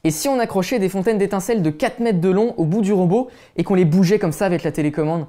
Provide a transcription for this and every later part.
Et si on accrochait des fontaines d'étincelles de 4 mètres de long au bout du robot et qu'on les bougeait comme ça avec la télécommande?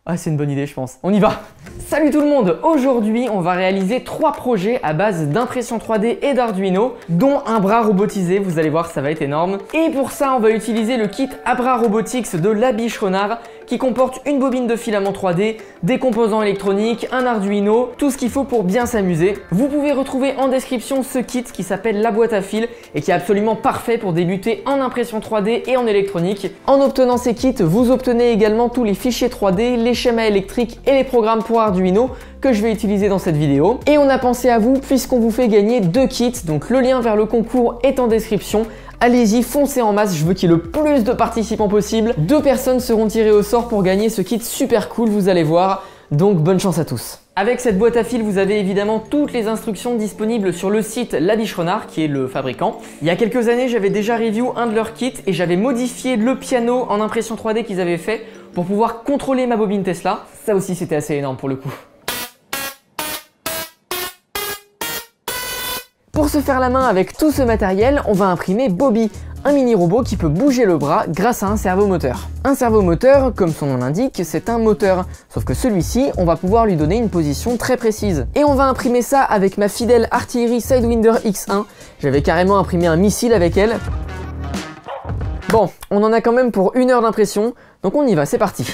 Ah, c'est une bonne idée, je pense. On y va! Salut tout le monde! Aujourd'hui, on va réaliser 3 projets à base d'impression 3D et d'Arduino, dont un bras robotisé. Vous allez voir, ça va être énorme. Et pour ça, on va utiliser le kit Abra Robotics de Labiche Renard, qui comporte une bobine de filament 3D, des composants électroniques, un Arduino, tout ce qu'il faut pour bien s'amuser. Vous pouvez retrouver en description ce kit qui s'appelle la boîte à fil et qui est absolument parfait pour débuter en impression 3D et en électronique. En obtenant ces kits, vous obtenez également tous les fichiers 3D, les schémas électriques et les programmes pour Arduino que je vais utiliser dans cette vidéo. Et on a pensé à vous puisqu'on vous fait gagner 2 kits, donc le lien vers le concours est en description. Allez-y, foncez en masse, je veux qu'il y ait le plus de participants possible. 2 personnes seront tirées au sort pour gagner ce kit super cool, vous allez voir. Donc bonne chance à tous. Avec cette boîte à fil, vous avez évidemment toutes les instructions disponibles sur le site Labiche Renard, qui est le fabricant. Il y a quelques années, j'avais déjà review un de leurs kits et j'avais modifié le piano en impression 3D qu'ils avaient fait pour pouvoir contrôler ma bobine Tesla. Ça aussi, c'était assez énorme pour le coup. Pour se faire la main avec tout ce matériel, on va imprimer Bobby, un mini robot qui peut bouger le bras grâce à un servomoteur. Un servomoteur, comme son nom l'indique, c'est un moteur, sauf que celui-ci, on va pouvoir lui donner une position très précise. Et on va imprimer ça avec ma fidèle artillerie Sidewinder X1. J'avais carrément imprimé un missile avec elle. Bon, on en a quand même pour 1 heure d'impression, donc on y va, c'est parti.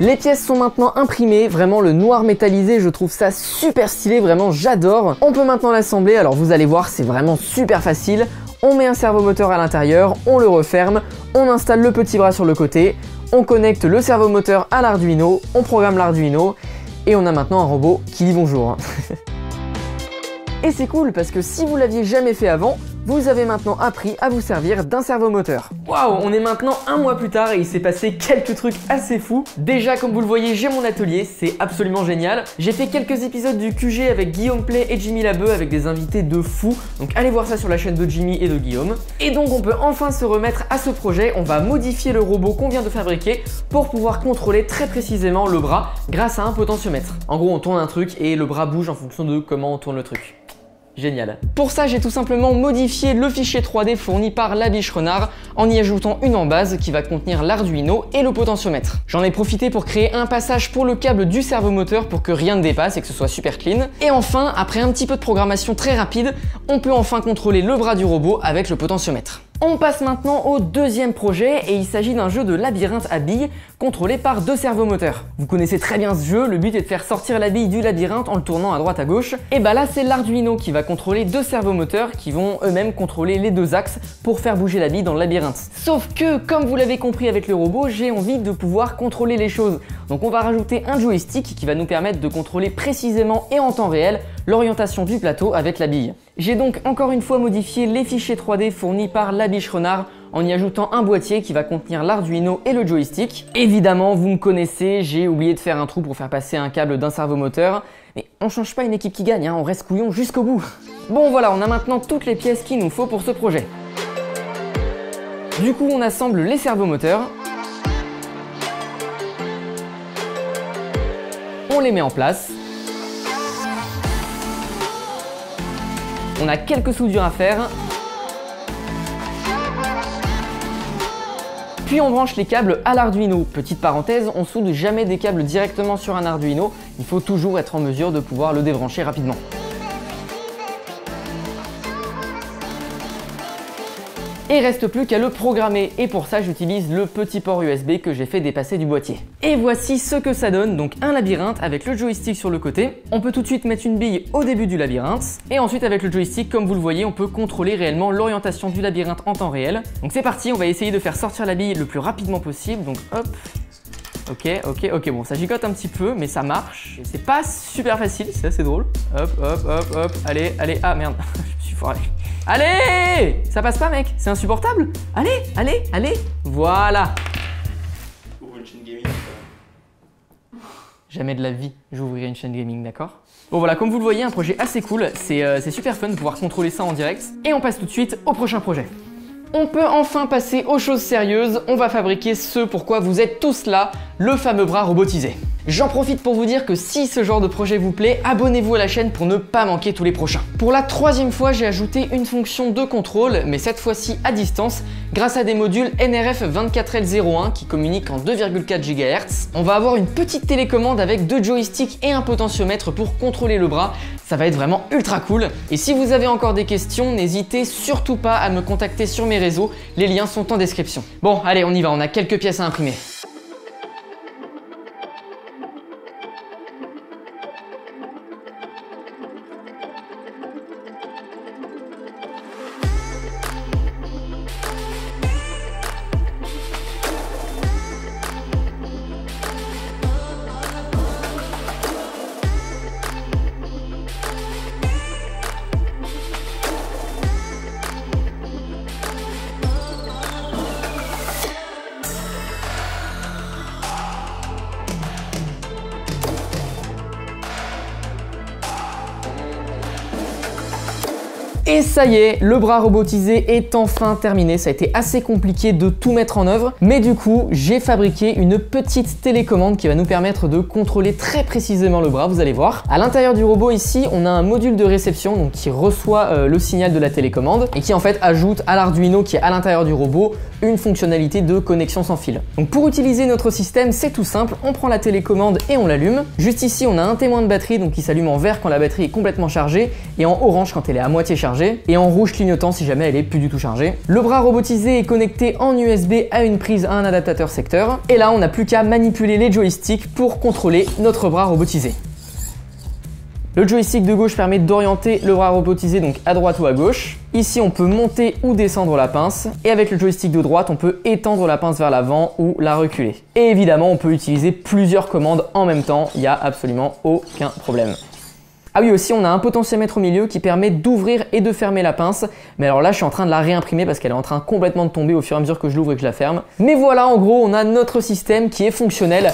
Les pièces sont maintenant imprimées, vraiment le noir métallisé, je trouve ça super stylé, vraiment j'adore. On peut maintenant l'assembler, alors vous allez voir, c'est vraiment super facile. On met un servomoteur à l'intérieur, on le referme, on installe le petit bras sur le côté, on connecte le servomoteur à l'Arduino, on programme l'Arduino et on a maintenant un robot qui dit bonjour. Et c'est cool parce que si vous l'aviez jamais fait avant, vous avez maintenant appris à vous servir d'un servomoteur. Waouh, on est maintenant 1 mois plus tard et il s'est passé quelques trucs assez fous. Déjà, comme vous le voyez, j'ai mon atelier, c'est absolument génial. J'ai fait quelques épisodes du QG avec Guillaume Play et Jimmy Labeu avec des invités de fou. Donc allez voir ça sur la chaîne de Jimmy et de Guillaume. Et donc on peut enfin se remettre à ce projet. On va modifier le robot qu'on vient de fabriquer pour pouvoir contrôler très précisément le bras grâce à un potentiomètre. En gros, on tourne un truc et le bras bouge en fonction de comment on tourne le truc. Génial. Pour ça, j'ai tout simplement modifié le fichier 3D fourni par Labiche Renard en y ajoutant une embase qui va contenir l'Arduino et le potentiomètre. J'en ai profité pour créer un passage pour le câble du servomoteur pour que rien ne dépasse et que ce soit super clean. Et enfin, après un petit peu de programmation très rapide, on peut enfin contrôler le bras du robot avec le potentiomètre. On passe maintenant au 2e projet et il s'agit d'un jeu de labyrinthe à billes contrôlé par 2 servomoteurs. Vous connaissez très bien ce jeu, le but est de faire sortir la bille du labyrinthe en le tournant à droite à gauche. Et bah là c'est l'Arduino qui va contrôler 2 servomoteurs qui vont eux-mêmes contrôler les 2 axes pour faire bouger la bille dans le labyrinthe. Sauf que comme vous l'avez compris avec le robot, j'ai envie de pouvoir contrôler les choses. Donc on va rajouter un joystick qui va nous permettre de contrôler précisément et en temps réel l'orientation du plateau avec la bille. J'ai donc encore une fois modifié les fichiers 3D fournis par Labiche Renard en y ajoutant un boîtier qui va contenir l'Arduino et le joystick. Évidemment, vous me connaissez, j'ai oublié de faire un trou pour faire passer un câble d'un servomoteur. Mais on change pas une équipe qui gagne, hein, on reste couillon jusqu'au bout. Bon voilà, on a maintenant toutes les pièces qu'il nous faut pour ce projet. Du coup, on assemble les servomoteurs. On les met en place. On a quelques soudures à faire. Puis on branche les câbles à l'Arduino. Petite parenthèse, on soude jamais des câbles directement sur un Arduino. Il faut toujours être en mesure de pouvoir le débrancher rapidement. Et il reste plus qu'à le programmer et pour ça j'utilise le petit port USB que j'ai fait dépasser du boîtier. Et voici ce que ça donne, donc un labyrinthe avec le joystick sur le côté. On peut tout de suite mettre une bille au début du labyrinthe et ensuite avec le joystick, comme vous le voyez, on peut contrôler réellement l'orientation du labyrinthe en temps réel. Donc c'est parti, on va essayer de faire sortir la bille le plus rapidement possible, donc hop. Ok, bon ça gigote un petit peu mais ça marche. C'est pas super facile, c'est assez drôle. Hop, allez, ah merde, je me suis suis fort. Allez! Ça passe pas, mec, c'est insupportable. Allez, allez, allez. Voilà. Ouvre une chaîne gaming. Jamais de la vie, j'ouvrirai une chaîne gaming, d'accord? Bon voilà, comme vous le voyez, un projet assez cool. C'est super fun de pouvoir contrôler ça en direct. Et on passe tout de suite au prochain projet. On peut enfin passer aux choses sérieuses, on va fabriquer ce pourquoi vous êtes tous là, le fameux bras robotisé. J'en profite pour vous dire que si ce genre de projet vous plaît, abonnez-vous à la chaîne pour ne pas manquer tous les prochains. Pour la 3e fois, j'ai ajouté une fonction de contrôle, mais cette fois-ci à distance, grâce à des modules NRF24L01 qui communiquent en 2,4 GHz. On va avoir une petite télécommande avec 2 joysticks et un potentiomètre pour contrôler le bras. Ça va être vraiment ultra cool. Et si vous avez encore des questions, n'hésitez surtout pas à me contacter sur mes réseaux, les liens sont en description. Bon, allez, on y va, on a quelques pièces à imprimer. Et ça y est, le bras robotisé est enfin terminé. Ça a été assez compliqué de tout mettre en œuvre, mais du coup, j'ai fabriqué une petite télécommande qui va nous permettre de contrôler très précisément le bras, vous allez voir. À l'intérieur du robot ici, on a un module de réception donc qui reçoit le signal de la télécommande et qui en fait ajoute à l'Arduino qui est à l'intérieur du robot une fonctionnalité de connexion sans fil. Donc pour utiliser notre système, c'est tout simple, on prend la télécommande et on l'allume. Juste ici, on a un témoin de batterie donc qui s'allume en vert quand la batterie est complètement chargée et en orange quand elle est à moitié chargée et en rouge clignotant si jamais elle est plus du tout chargée. Le bras robotisé est connecté en USB à une prise à un adaptateur secteur et là on n'a plus qu'à manipuler les joysticks pour contrôler notre bras robotisé. Le joystick de gauche permet d'orienter le bras robotisé donc à droite ou à gauche. Ici on peut monter ou descendre la pince et avec le joystick de droite on peut étendre la pince vers l'avant ou la reculer. Et évidemment on peut utiliser plusieurs commandes en même temps, il n'y a absolument aucun problème. Ah oui, aussi on a un potentiomètre au milieu qui permet d'ouvrir et de fermer la pince. Mais alors là je suis en train de la réimprimer parce qu'elle est en train complètement de tomber au fur et à mesure que je l'ouvre et que je la ferme. Mais voilà, en gros on a notre système qui est fonctionnel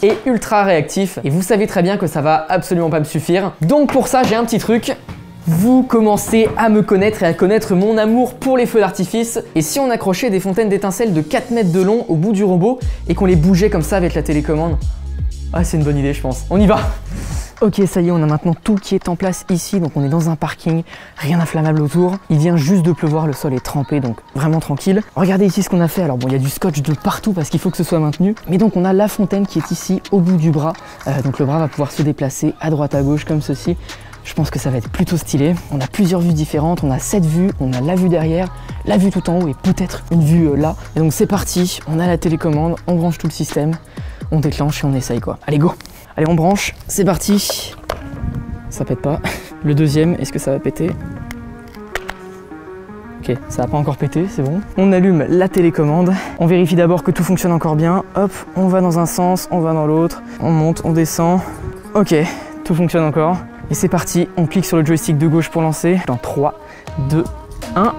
et ultra réactif. Et vous savez très bien que ça va absolument pas me suffire. Donc pour ça j'ai un petit truc. Vous commencez à me connaître et à connaître mon amour pour les feux d'artifice. Et si on accrochait des fontaines d'étincelles de 4 mètres de long au bout du robot et qu'on les bougeait comme ça avec la télécommande? Ah, c'est une bonne idée je pense. On y va! Ok, ça y est, on a maintenant tout qui est en place ici, donc on est dans un parking, rien d'inflammable autour. Il vient juste de pleuvoir, le sol est trempé, donc vraiment tranquille. Regardez ici ce qu'on a fait, alors bon, il y a du scotch de partout parce qu'il faut que ce soit maintenu. Mais donc on a la fontaine qui est ici, au bout du bras. Donc le bras va pouvoir se déplacer à droite, à gauche, comme ceci. Je pense que ça va être plutôt stylé. On a plusieurs vues différentes, on a cette vue, on a la vue derrière, la vue tout en haut et peut-être une vue là. Et donc c'est parti, on a la télécommande, on branche tout le système, on déclenche et on essaye quoi. Allez, go! Allez, on branche, c'est parti. Ça pète pas. Le deuxième, est-ce que ça va péter? Ok, ça va pas encore pété, c'est bon. On allume la télécommande. On vérifie d'abord que tout fonctionne encore bien. Hop, on va dans un sens, on va dans l'autre. On monte, on descend. Ok, tout fonctionne encore. Et c'est parti, on clique sur le joystick de gauche pour lancer. Dans 3, 2, 1...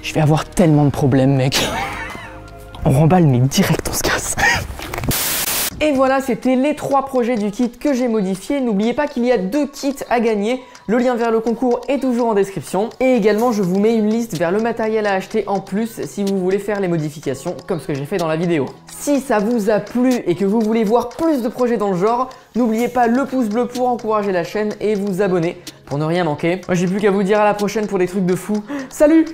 Je vais avoir tellement de problèmes, mec. On remballe, mais direct, on se casse. Et voilà, c'était les 3 projets du kit que j'ai modifiés. N'oubliez pas qu'il y a 2 kits à gagner. Le lien vers le concours est toujours en description. Et également, je vous mets une liste vers le matériel à acheter en plus si vous voulez faire les modifications, comme ce que j'ai fait dans la vidéo. Si ça vous a plu et que vous voulez voir plus de projets dans le genre, n'oubliez pas le pouce bleu pour encourager la chaîne et vous abonner pour ne rien manquer. Moi, j'ai plus qu'à vous dire à la prochaine pour des trucs de fou. Salut!